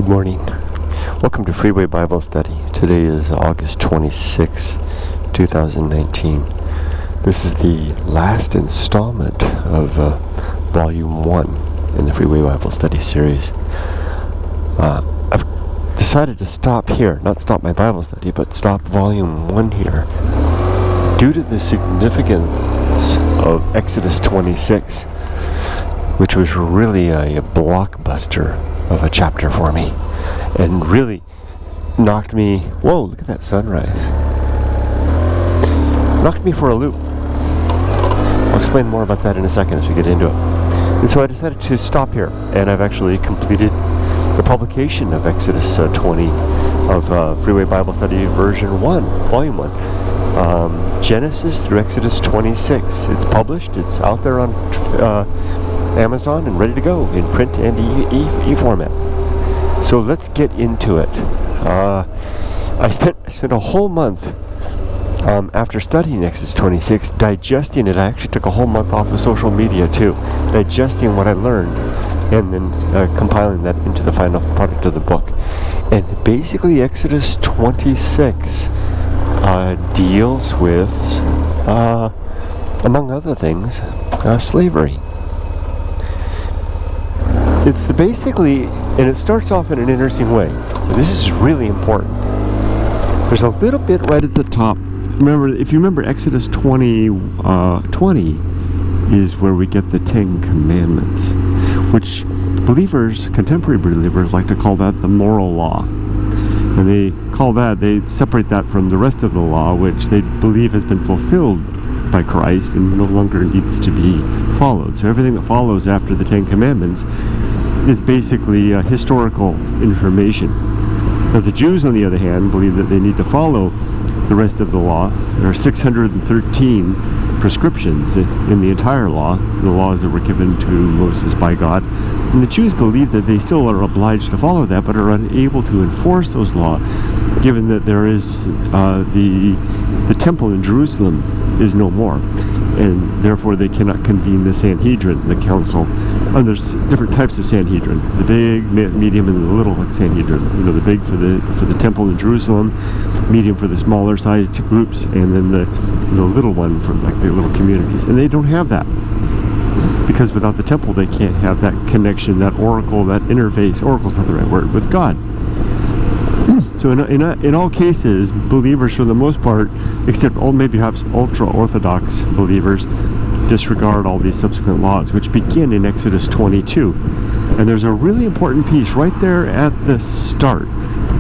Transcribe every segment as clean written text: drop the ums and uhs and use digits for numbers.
Good morning. Welcome to Freeway Bible Study. Today is August 26, 2019. This is the last installment of Volume 1 in the Freeway Bible Study series. I've decided to stop here, not stop my Bible study, but stop Volume 1 here due to the significance of Exodus 26, which was really a blockbuster of a chapter for me, and really knocked me, whoa, look at that sunrise, knocked me for a loop. I'll explain more about that in a second as we get into it. And so I decided to stop here, and I've actually completed the publication of Exodus 20 of Freeway Bible Study version 1, volume 1, Genesis through Exodus 26. It's published, it's out there on Amazon and ready to go in print and e-format. So let's get into it. I spent a whole month after studying Exodus 26 digesting it. I actually took a whole month off of social media too, digesting what I learned and then compiling that into the final product of the book. And basically Exodus 26 deals with, among other things, slavery. It's basically, and it starts off in an interesting way. This is really important. There's a little bit right at the top. If you remember Exodus 20 is where we get the Ten Commandments, which contemporary believers like to call that the moral law. And they separate that from the rest of the law, which they believe has been fulfilled by Christ and no longer needs to be followed. So everything that follows after the Ten Commandments is basically historical information. Now the Jews, on the other hand, believe that they need to follow the rest of the law. There are 613 prescriptions in the entire law, the laws that were given to Moses by God. And the Jews believe that they still are obliged to follow that, but are unable to enforce those laws, given that there is the temple in Jerusalem is no more, and therefore they cannot convene the Sanhedrin, the council. And there's different types of Sanhedrin: the big, medium, and the little Sanhedrin. The big for the temple in Jerusalem, medium for the smaller sized groups, and then the little one for like the little communities. And they don't have that, because without the temple they can't have that connection, that oracle, that interface. Oracle's not the right word, with God. So in all cases, believers for the most part, except maybe perhaps ultra-Orthodox believers, disregard all these subsequent laws, which begin in Exodus 22. And there's a really important piece right there at the start.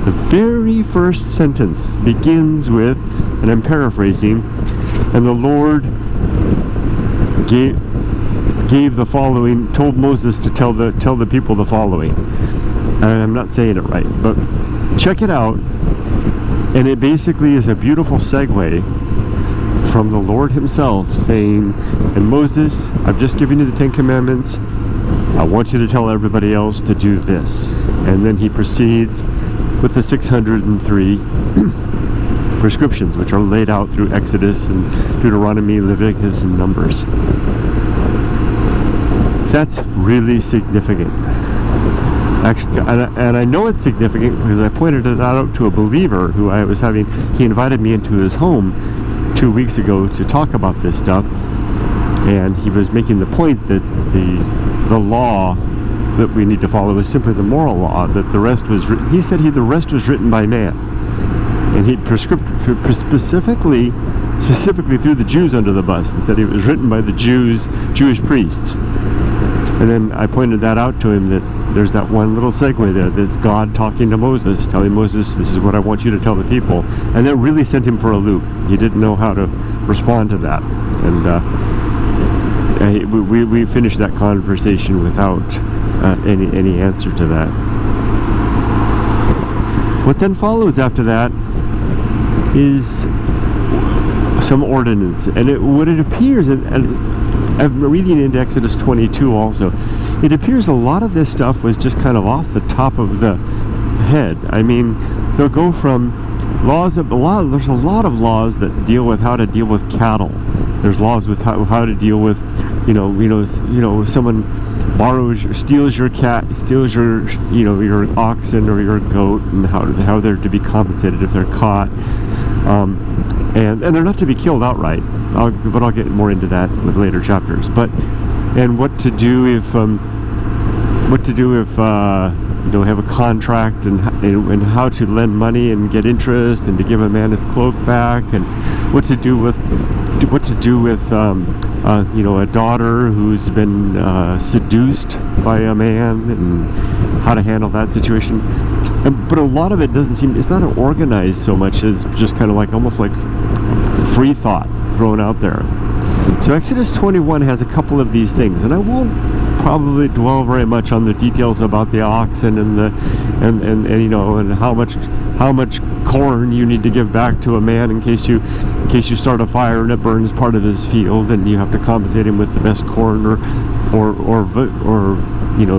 The very first sentence begins with, and I'm paraphrasing, and the Lord gave the following, told Moses to tell the people the following. And I'm not saying it right, but check it out, and it basically is a beautiful segue from the Lord himself saying, and Moses, I've just given you the Ten Commandments, I want you to tell everybody else to do this. And then he proceeds with the 603 prescriptions, which are laid out through Exodus and Deuteronomy, Leviticus, and Numbers. That's really significant. Actually, and I know it's significant because I pointed it out to a believer who I was having. He invited me into his home 2 weeks ago to talk about this stuff, and he was making the point that the law that we need to follow is simply the moral law. That the rest was, he said, the rest was written by man, and he specifically threw the Jews under the bus and said it was written by the Jewish priests. And then I pointed that out to him, that there's that one little segue there that's God talking to Moses, telling Moses, this is what I want you to tell the people. And that really sent him for a loop. He didn't know how to respond to that. And we finished that conversation without any answer to that. What then follows after that is some ordinance. And what it appears, and I'm reading into Exodus 22 also, it appears a lot of this stuff was just kind of off the top of the head. I mean, they'll go from laws, there's a lot of laws that deal with how to deal with cattle. There's laws with how to deal with someone steals your cat, steals your oxen or your goat, and how they're to be compensated if they're caught, and they're not to be killed outright. But I'll get more into that with later chapters. And what to do if have a contract, and how to lend money and get interest, and to give a man his cloak back, and what to do with a daughter who's been seduced by a man, and how to handle that situation. But a lot of it it's not organized so much as just kind of almost like free thought thrown out there. So Exodus 21 has a couple of these things, and I won't probably dwell very much on the details about the oxen and how much corn you need to give back to a man in case you start a fire and it burns part of his field, and you have to compensate him with the best corn or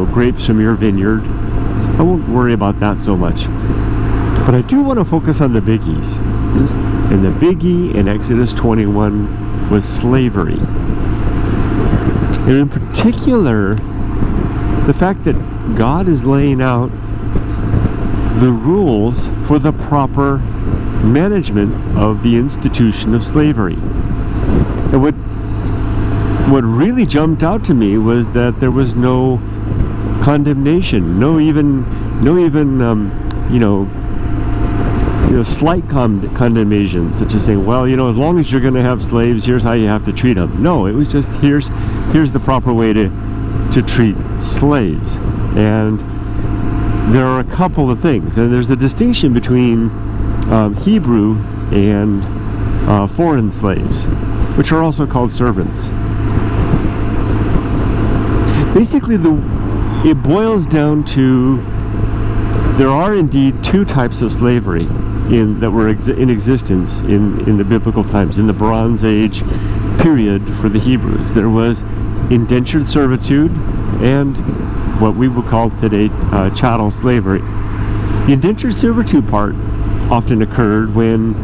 grapes from your vineyard. I won't worry about that so much, but I do want to focus on the biggies. And the biggie in Exodus 21 was slavery. And in particular, the fact that God is laying out the rules for the proper management of the institution of slavery. And what really jumped out to me was that there was no condemnation, no even slight condemnation, such as saying, well, as long as you're going to have slaves, here's how you have to treat them. No, it was just here's the proper way to treat slaves. And there are a couple of things, and there's a distinction between Hebrew and foreign slaves, which are also called servants. Basically, it boils down to there are indeed two types of slavery that were in existence in the biblical times, in the Bronze Age period for the Hebrews. There was indentured servitude and what we would call today chattel slavery. The indentured servitude part often occurred when,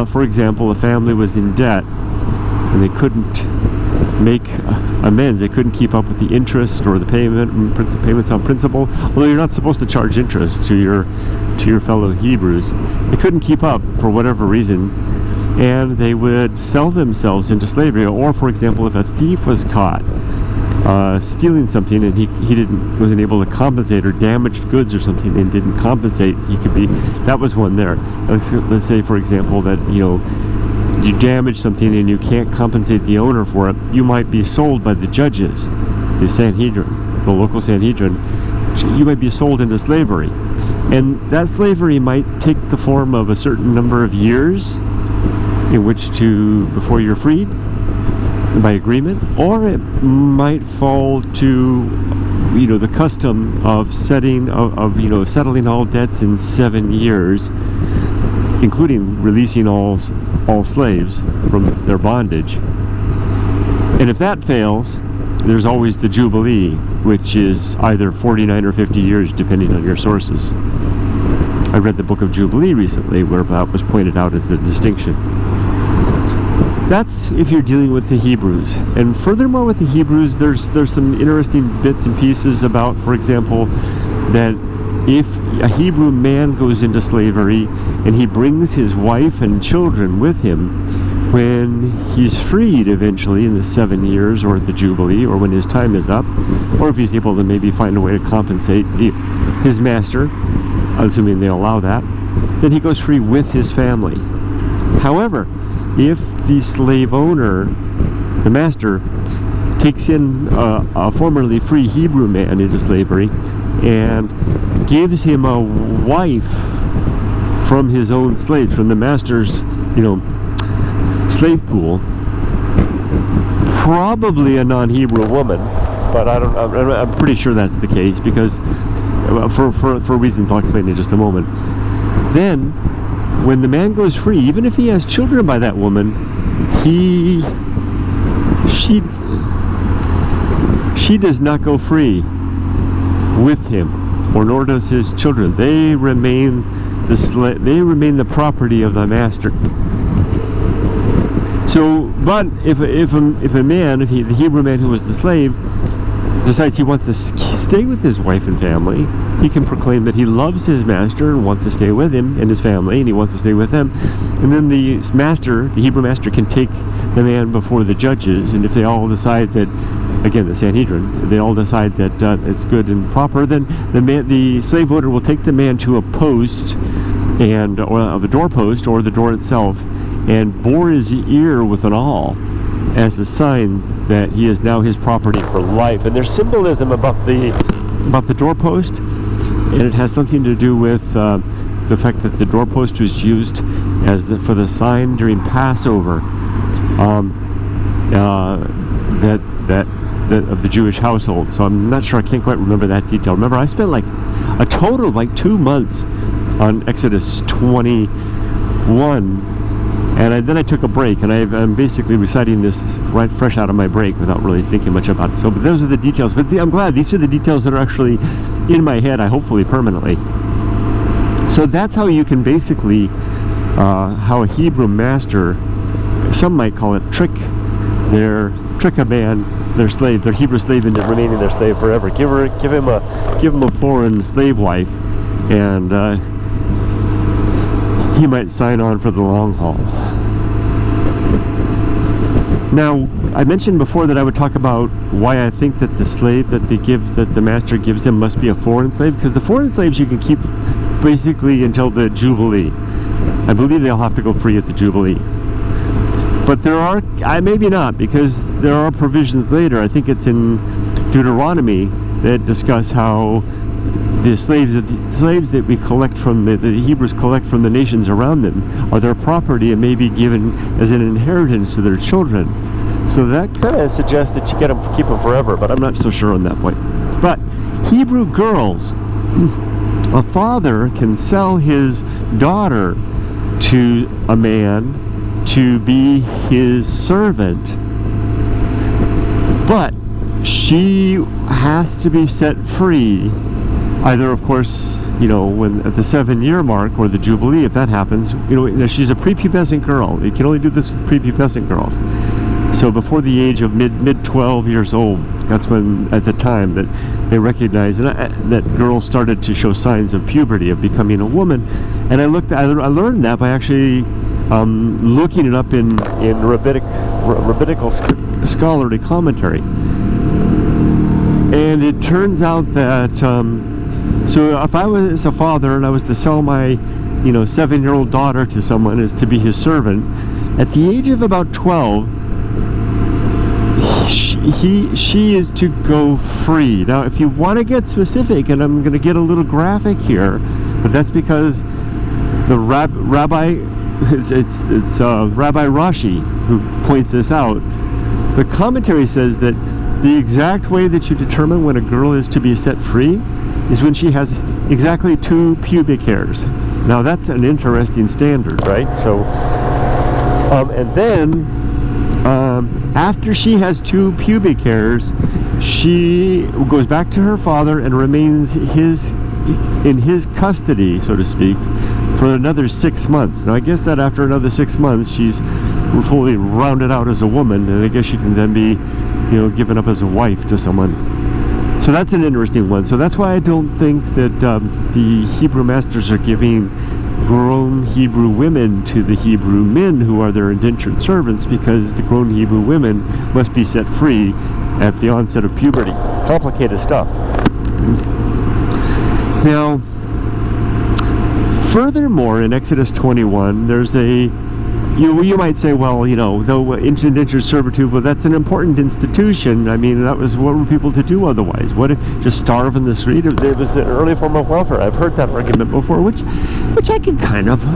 for example, a family was in debt and they couldn't make amends. They couldn't keep up with the interest or the payments on principal. Although you're not supposed to charge interest to your fellow Hebrews, they couldn't keep up for whatever reason, and they would sell themselves into slavery. Or, for example, if a thief was caught stealing something and he wasn't able to compensate, or damaged goods or something and didn't compensate, that was one there. Let's say, for example, that you damage something and you can't compensate the owner for it, you might be sold by the judges, the Sanhedrin, the local Sanhedrin. You might be sold into slavery, and that slavery might take the form of a certain number of years before you're freed by agreement, or it might fall to the custom of settling all debts in 7 years, including releasing all slaves from their bondage. And if that fails, there's always the Jubilee, which is either 49 or 50 years, depending on your sources. I read the book of Jubilee recently, where that was pointed out as a distinction. That's if you're dealing with the Hebrews. And furthermore, with the Hebrews, there's some interesting bits and pieces about, for example, that if a Hebrew man goes into slavery and he brings his wife and children with him, when he's freed eventually in the 7 years or the Jubilee, or when his time is up, or if he's able to maybe find a way to compensate his master, assuming they allow that, then he goes free with his family. However, if the slave owner, the master, takes in a formerly free Hebrew man into slavery and gives him a wife from his own slaves, from the master's, slave pool, probably a non-Hebrew woman, but I'm pretty sure that's the case, because for reasons I'll explain in just a moment. Then, when the man goes free, even if he has children by that woman, she does not go free with him, or nor does his children. They remain the property of the master. So, but if the Hebrew man who was the slave decides he wants to stay with his wife and family, he can proclaim that he loves his master and wants to stay with him and his family, and he wants to stay with them. And then the Hebrew master, can take the man before the judges, and if they all decide that, again, the Sanhedrin, they all decide that it's good and proper, then the slave owner will take the man to a post or a doorpost or the door itself, and bore his ear with an awl as a sign that he is now his property for life. And there's symbolism about the doorpost, and it has something to do with the fact that the doorpost was used for the sign during Passover of the Jewish household. So I'm not sure, I can't quite remember that detail. Remember, I spent like a total of like 2 months on Exodus 21, and then I took a break, and I'm basically reciting this right fresh out of my break without really thinking much about it. So, but those are the details. But I'm glad these are the details that are actually in my head, hopefully permanently. So that's how you can basically, how a Hebrew master, some might call it trick a man, their slave, their Hebrew slave, into remaining their slave forever. Give him a foreign slave wife, and he might sign on for the long haul. Now, I mentioned before that I would talk about why I think that the slave that the master gives them must be a foreign slave, because the foreign slaves you can keep basically until the Jubilee. I believe they'll have to go free at the Jubilee. But there are, maybe not, because there are provisions later, I think it's in Deuteronomy, that discuss how the slaves that we collect from, the Hebrews collect from the nations around them, are their property and may be given as an inheritance to their children. So that kind of suggests that you keep them forever, but I'm not so sure on that point. But Hebrew girls, a father can sell his daughter to a man to be his servant, but she has to be set free, either, of course, when at the 7-year mark or the Jubilee, if that happens. She's a prepubescent girl. You can only do this with prepubescent girls. So before the age of mid 12 years old, that's when, at the time, that they recognized that girls started to show signs of puberty, of becoming a woman. And I learned that by actually looking it up in rabbinical scholarly commentary. And it turns out that so if I was a father and I was to sell my 7-year-old daughter to someone as to be his servant, at the age of about 12, she is to go free. Now, if you want to get specific, and I'm going to get a little graphic here, but that's because the Rabbi Rashi who points this out. The commentary says that the exact way that you determine when a girl is to be set free is when she has exactly 2 pubic hairs. Now that's an interesting standard, right? So, and then after she has 2 pubic hairs, she goes back to her father and remains in his custody, so to speak, for another 6 months. Now I guess that after another 6 months, she's fully rounded out as a woman, and I guess she can then be, given up as a wife to someone. So that's an interesting one. So that's why I don't think that the Hebrew masters are giving grown Hebrew women to the Hebrew men who are their indentured servants, because the grown Hebrew women must be set free at the onset of puberty. Complicated stuff. Now, furthermore, in Exodus 21, there's you might say, well, though indentured servitude, well, that's an important institution. I mean, what were people to do otherwise? Just starve in the street? It was an early form of welfare. I've heard that argument before, which I can kind of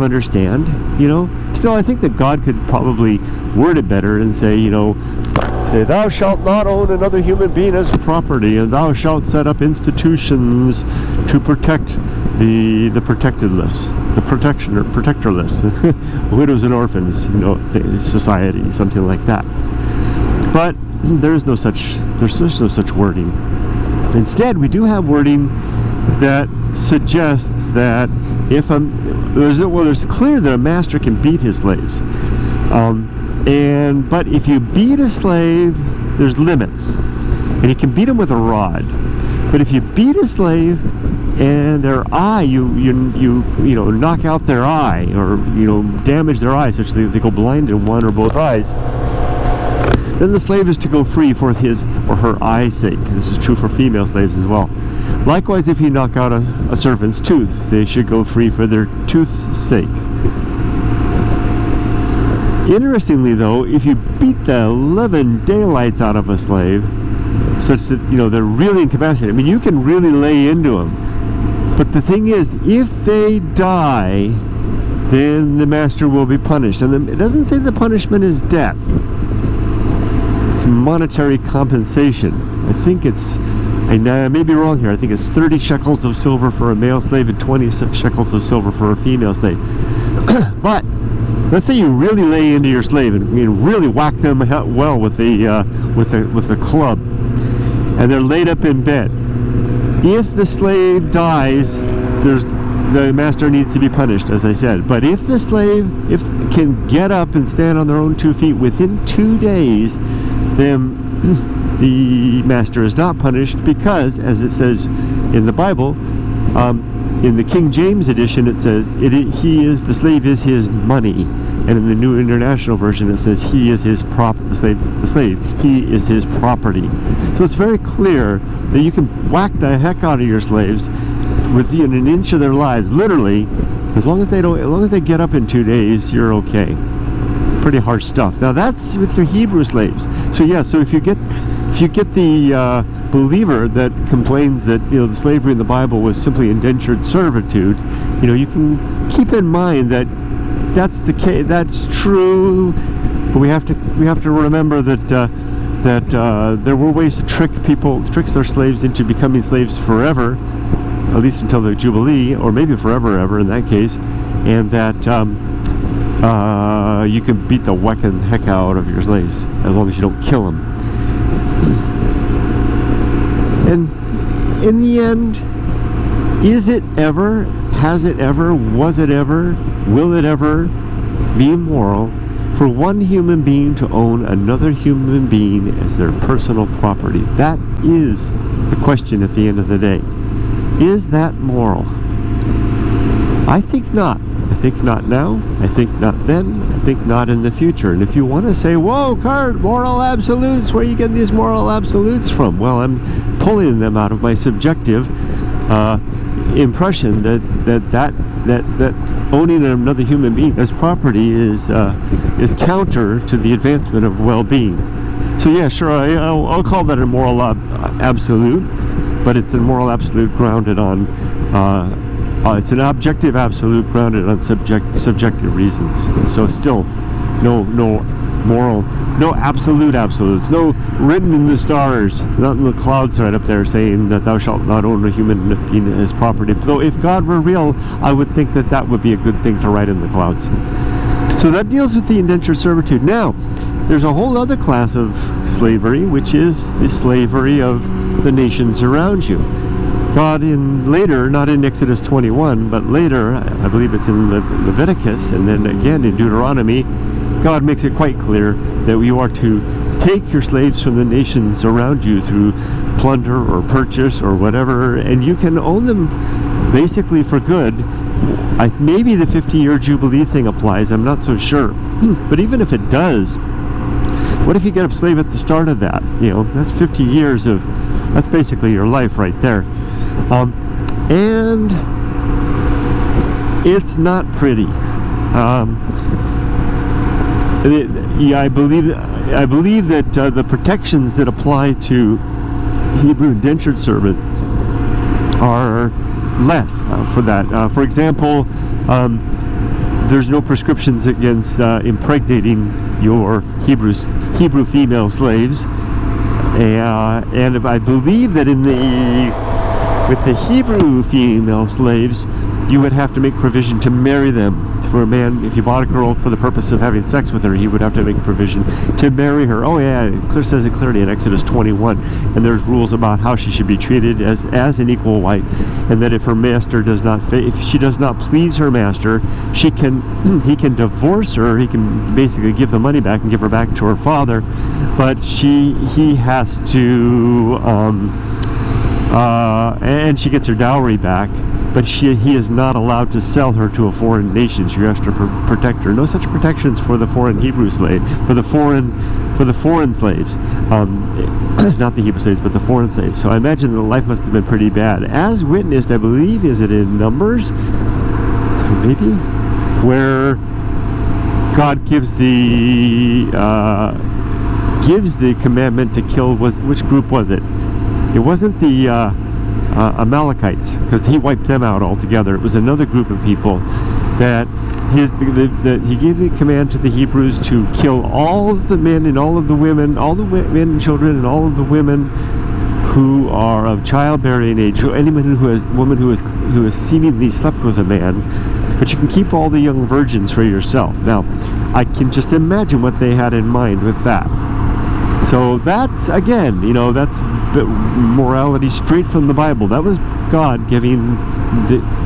understand. Still, I think that God could probably word it better and say, thou shalt not own another human being as property, and thou shalt set up institutions to protect the protectedless, the protectorless, widows and orphans, society, something like that. But there's no such wording. Instead, we do have wording that suggests that it's clear that a master can beat his slaves. But if you beat a slave, there's limits, and you can beat them with a rod. But if you beat a slave and their eye, you knock out their eye, or damage their eye such that they go blind in one or both eyes, then the slave is to go free for his or her eye's sake. This is true for female slaves as well. Likewise, if you knock out a servant's tooth, they should go free for their tooth's sake. Interestingly, though, if you beat the living daylights out of a slave, such that they're really incapacitated, you can really lay into them. But the thing is, if they die, then the master will be punished. And it doesn't say the punishment is death. It's monetary compensation. I think I may be wrong here. I think it's 30 shekels of silver for a male slave and 20 shekels of silver for a female slave. But let's say you really lay into your slave and really whack them well with the club, and they're laid up in bed. If the slave dies, the master needs to be punished, as I said. But if the slave can get up and stand on their own 2 feet within 2 days, then the master is not punished, because, as it says in the Bible, in the King James edition, it says the slave is his money, and in the New International Version it says he is his the slave, he is his property. So it's very clear that you can whack the heck out of your slaves within an inch of their lives, literally, as long as they get up in 2 days, you're okay. Pretty harsh stuff. Now that's with your Hebrew slaves. So yeah, so if you get the believer that complains that the slavery in the Bible was simply indentured servitude, you can keep in mind that that's the case. That's true, but we have to remember that there were ways to trick their slaves into becoming slaves forever, at least until the Jubilee, or maybe forever ever in that case, and that you can beat the whacking heck out of your slaves as long as you don't kill them. And in the end, is it ever, has it ever, was it ever, will it ever be immoral for one human being to own another human being as their personal property? That is the question at the end of the day. Is that moral? I think not. I think not now. I think not then. I think not in the future. And if you want to say, whoa, Kurt, moral absolutes, where are you getting these moral absolutes from? Well, I'm pulling them out of my subjective impression that owning another human being as property is counter to the advancement of well-being. So yeah, sure, I'll call that a moral absolute, but it's a moral absolute grounded on it's an objective absolute grounded on subjective reasons. So still, no moral, no absolute absolutes, no written in the stars, not in the clouds right up there saying that thou shalt not own a human being as property. Though if God were real, I would think that would be a good thing to write in the clouds. So that deals with the indentured servitude. Now, there's a whole other class of slavery, which is the slavery of the nations around you. God later, not in Exodus 21, but later, I believe it's in Leviticus, and then again in Deuteronomy, God makes it quite clear that you are to take your slaves from the nations around you through plunder or purchase or whatever, and you can own them basically for good. Maybe the 50-year Jubilee thing applies, I'm not so sure. But even if it does, what if you get a slave at the start of that? That's 50 years of, that's basically your life right there. And it's not pretty. I believe that the protections that apply to Hebrew indentured servants are less for that. For example, there's no prescriptions against impregnating your Hebrew female slaves, and I believe that with the Hebrew female slaves, you would have to make provision to marry them for a man, if he bought a girl for the purpose of having sex with her, he would have to make provision to marry her. Oh yeah, it says it clearly in Exodus 21. And there's rules about how she should be treated as an equal wife, and that if her master does not, if she does not please her master, he can divorce her. He can basically give the money back and give her back to her father, but he has to, and she gets her dowry back. But he is not allowed to sell her to a foreign nation. She has to protect her. No such protections for the foreign Hebrew slave, for the foreign slaves, not the Hebrew slaves, but the foreign slaves. So I imagine the life must have been pretty bad, as witnessed, I believe, is it in Numbers, maybe, where God gives the commandment to kill. Which group was it? It wasn't the Amalekites, because he wiped them out altogether. It was another group of people that he gave the command to the Hebrews to kill all of the men and all of the women, all the men and children and all of the women who are of childbearing age, or any woman who has seemingly slept with a man, but you can keep all the young virgins for yourself. Now, I can just imagine what they had in mind with that. So that's, again, that's morality straight from the Bible. That was God giving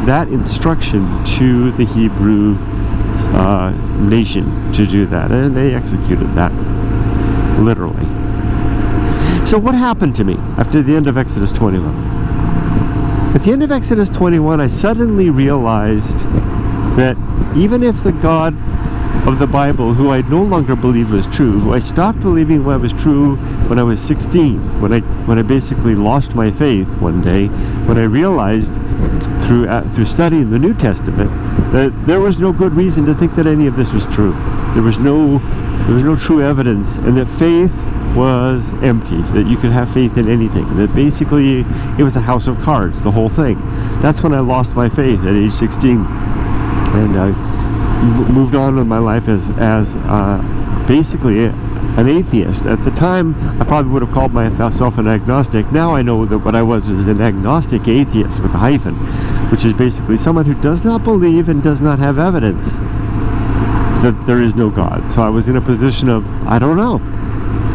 that instruction to the Hebrew nation to do that, and they executed that literally. So what happened to me after the end of Exodus 21? At the end of Exodus 21, I suddenly realized that even if the God of the Bible, who I no longer believe was true, who I stopped believing was true when I was 16, when I basically lost my faith one day, when I realized through studying the New Testament that there was no good reason to think that any of this was true. There was no true evidence, and that faith was empty, that you could have faith in anything, that basically it was a house of cards, the whole thing. That's when I lost my faith at age 16, and I moved on with my life as basically an atheist. At the time, I probably would have called myself an agnostic. Now I know that what I was an agnostic atheist with a hyphen, which is basically someone who does not believe and does not have evidence that there is no God. So I was in a position of, I don't know,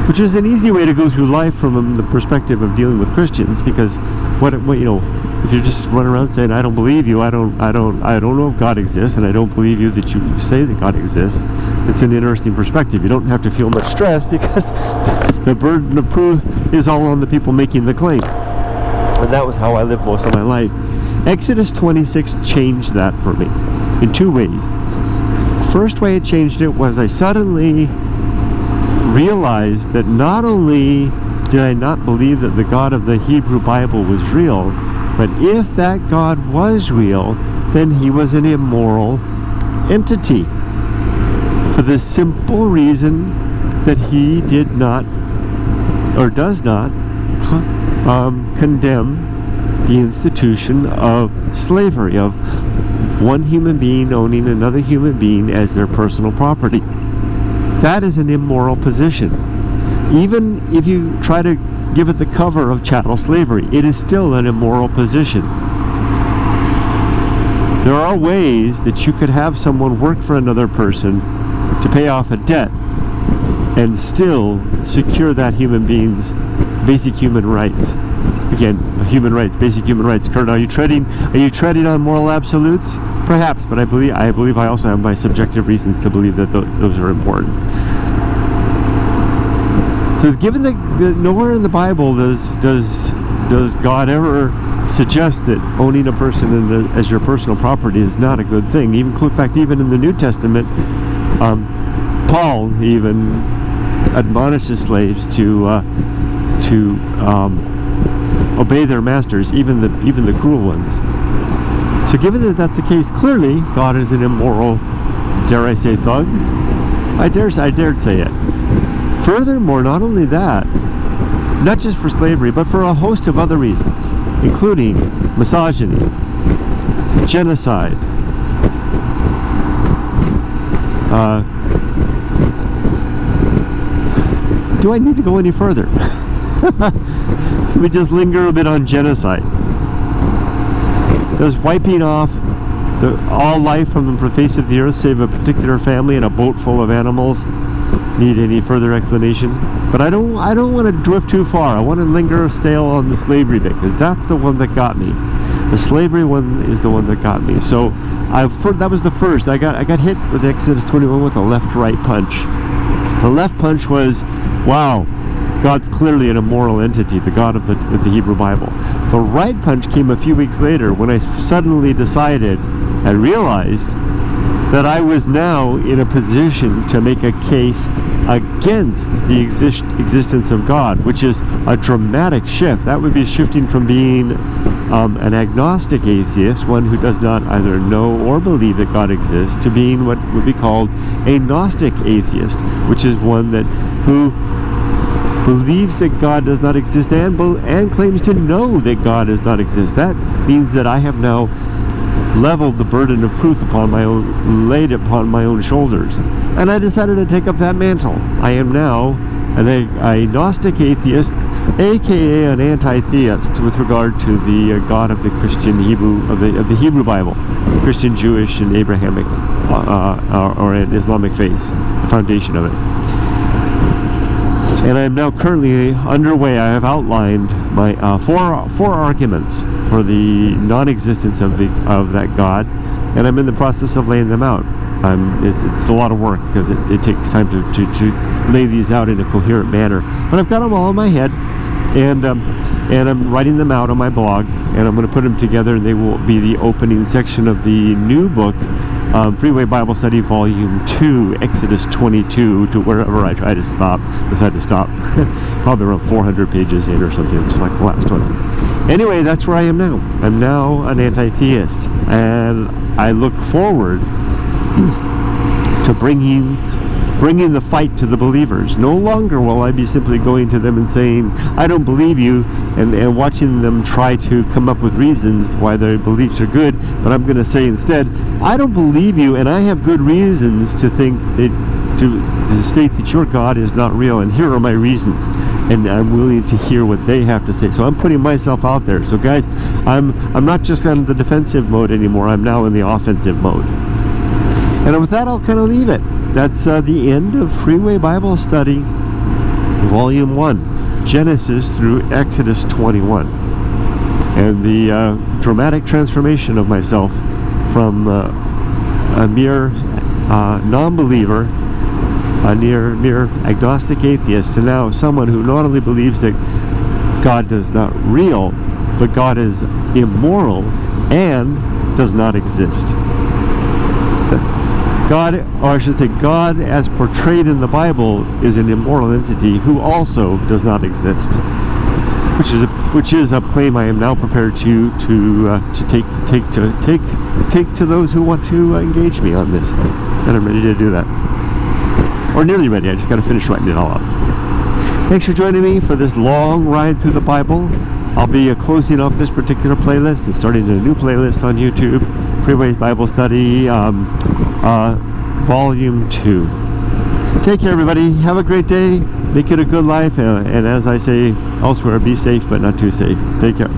which is an easy way to go through life from the perspective of dealing with Christians, because what if you just run around saying, I don't believe you, I don't know if God exists, and I don't believe you that you say that God exists, it's an interesting perspective. You don't have to feel much stress, because the burden of proof is all on the people making the claim. And that was how I lived most of my life. Exodus 26 changed that for me in two ways. The first way it changed it was I suddenly realized that not only did I not believe that the God of the Hebrew Bible was real, but if that God was real, then he was an immoral entity, for the simple reason that he did not, or does not, condemn the institution of slavery, of one human being owning another human being as their personal property. That is an immoral position. Even if you try to give it the cover of chattel slavery, it is still an immoral position. There are ways that you could have someone work for another person to pay off a debt and still secure that human being's basic human rights. Again, basic human rights. Kurt, are you treading on moral absolutes? Perhaps, but I believe I also have my subjective reasons to believe that those are important. So, given that nowhere in the Bible does God ever suggest that owning a person as your personal property is not a good thing. In fact, even in the New Testament, Paul even admonishes slaves to obey their masters, even the cruel ones. So, given that that's the case, clearly God is an immoral, dare I say, thug? I dared say it. Furthermore, not only that, not just for slavery, but for a host of other reasons, including misogyny, genocide, do I need to go any further? Can we just linger a bit on genocide? Does wiping off all life from the face of the earth, save a particular family and a boat full of animals, need any further explanation. But I don't want to drift too far. I want to linger still on the slavery bit, because that's the one that got me. The slavery one is the one that got me. So that was the first. I got hit with Exodus 21 with a left-right punch. The left punch was, wow, God's clearly an immoral entity, the God of the Hebrew Bible. The right punch came a few weeks later when I suddenly decided and realized that I was now in a position to make a case against the existence of God, which is a dramatic shift. That would be shifting from being an agnostic atheist, one who does not either know or believe that God exists, to being what would be called a Gnostic atheist, which is one who believes that God does not exist and claims to know that God does not exist. That means that I have now leveled the burden of proof laid upon my own shoulders, and I decided to take up that mantle. I am now a Gnostic atheist, aka an anti-theist, with regard to the God of the Christian Hebrew of the Hebrew Bible, the Christian, Jewish, and Abrahamic or an Islamic faith, the foundation of it. And I am now currently underway. I have outlined my four arguments for the non-existence of that God, and I'm in the process of laying them out. It's a lot of work, because it takes time to lay these out in a coherent manner. But I've got them all in my head, and I'm writing them out on my blog, and I'm going to put them together, and they will be the opening section of the new book, Freeway Bible Study Volume 2, Exodus 22, to wherever I decide to stop. Probably around 400 pages in or something, just like the last one. Anyway, that's where I am now. I'm now an anti-theist, and I look forward to bringing the fight to the believers. No longer will I be simply going to them and saying, I don't believe you, and watching them try to come up with reasons why their beliefs are good, but I'm going to say instead, I don't believe you, and I have good reasons to think to state that your God is not real, and here are my reasons, and I'm willing to hear what they have to say. So I'm putting myself out there. So guys, I'm not just on the defensive mode anymore. I'm now in the offensive mode. And with that, I'll kind of leave it. That's the end of Freeway Bible Study, Volume 1, Genesis through Exodus 21. And the dramatic transformation of myself from a mere non-believer, a mere agnostic atheist, to now someone who not only believes that God is not real, but God is immoral and does not exist. God, or I should say, God as portrayed in the Bible, is an immoral entity who also does not exist, which is a claim I am now prepared to take to those who want to engage me on this, and I'm ready to do that, or nearly ready. I just got to finish writing it all up. Thanks for joining me for this long ride through the Bible. I'll be closing off this particular playlist and starting a new playlist on YouTube, Freeway Bible Study, Volume 2. Take care, everybody. Have a great day. Make it a good life. And as I say elsewhere, be safe, but not too safe. Take care.